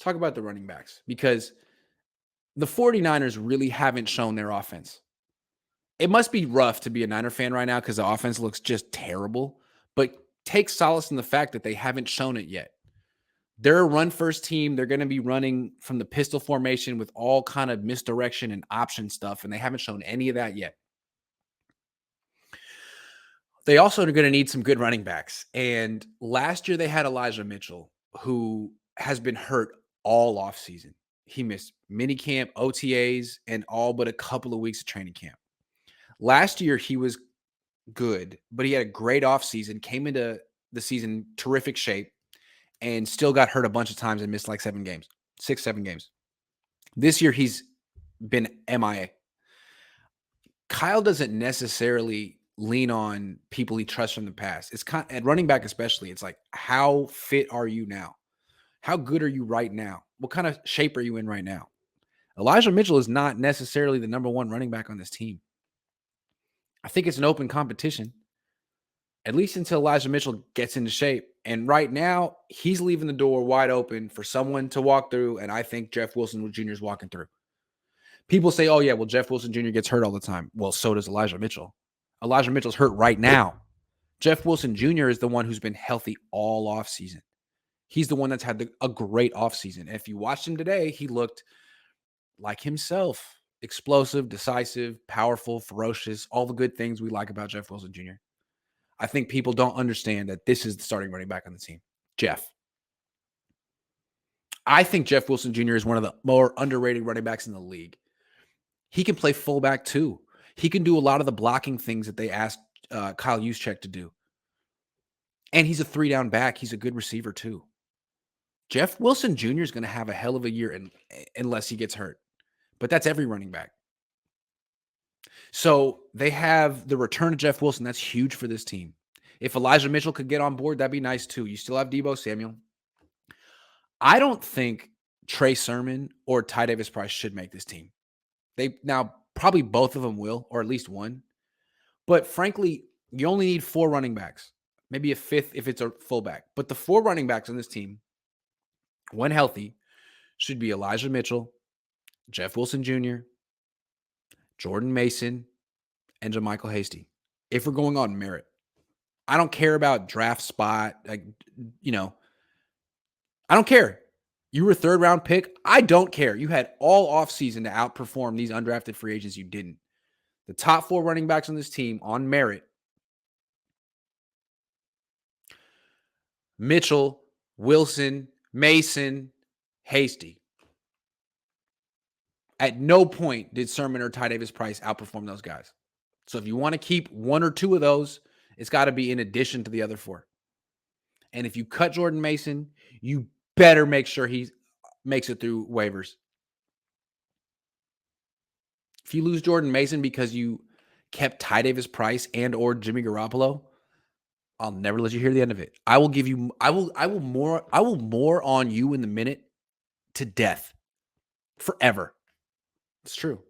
talk about the running backs because the 49ers really haven't shown their offense. It must be rough to be a Niner fan right now because the offense looks just terrible, but take solace in the fact that they haven't shown it yet. They're a run-first team. They're going to be running from the pistol formation with all kind of misdirection and option stuff, and they haven't shown any of that yet. They also are going to need some good running backs. And last year they had Elijah Mitchell, who has been hurt all offseason. He missed minicamp, OTAs, and all but a couple of weeks of training camp. Last year he was good, but he had a great offseason, came into the season terrific shape, and still got hurt a bunch of times and missed like 7 games. This year he's been MIA. Kyle doesn't necessarily lean on people he trusts from the past. It's kind at running back especially. It's like, how fit are you now? How good are you right now? What kind of shape are you in right now? Elijah Mitchell is not necessarily the number one running back on this team. I think it's an open competition, at least until Elijah Mitchell gets into shape. And right now, he's leaving the door wide open for someone to walk through, and I think Jeff Wilson Jr. is walking through. People say, oh, yeah, well, Jeff Wilson Jr. gets hurt all the time. Well, so does Elijah Mitchell. Elijah Mitchell's hurt right now. Jeff Wilson Jr. is the one who's been healthy all offseason. He's the one that's had a great offseason. And if you watched him today, he looked like himself. Explosive, decisive, powerful, ferocious, all the good things we like about Jeff Wilson Jr. I think people don't understand that this is the starting running back on the team, Jeff. I think Jeff Wilson Jr. is one of the more underrated running backs in the league. He can play fullback too. He can do a lot of the blocking things that they asked Kyle Juszczyk to do. And he's a 3-down back. He's a good receiver too. Jeff Wilson Jr. is going to have a hell of a year unless he gets hurt. But that's every running back. So they have the return of Jeff Wilson. That's huge for this team. If Elijah Mitchell could get on board, that'd be nice too. You still have Deebo Samuel. I don't think Trey Sermon or Ty Davis Price should make this team. Now, probably both of them will, or at least one. But frankly, you only need 4 running backs, maybe a 5th if it's a fullback. But the 4 running backs on this team, when healthy, should be Elijah Mitchell, Jeff Wilson Jr., Jordan Mason, and JaMychal Hasty. If we're going on merit, I don't care about draft spot. I don't care. You were a 3rd-round pick. I don't care. You had all offseason to outperform these undrafted free agents. You didn't. The top 4 running backs on this team on merit: Mitchell, Wilson, Mason, Hasty. At no point did Sermon or Ty Davis Price outperform those guys. So if you want to keep 1 or 2 of those, it's got to be in addition to the other 4. And if you cut Jordan Mason, you better make sure he makes it through waivers. If you lose Jordan Mason because you kept Ty Davis Price and or Jimmy Garoppolo, I'll never let you hear the end of it. I will more on you in the minute to death forever. It's true.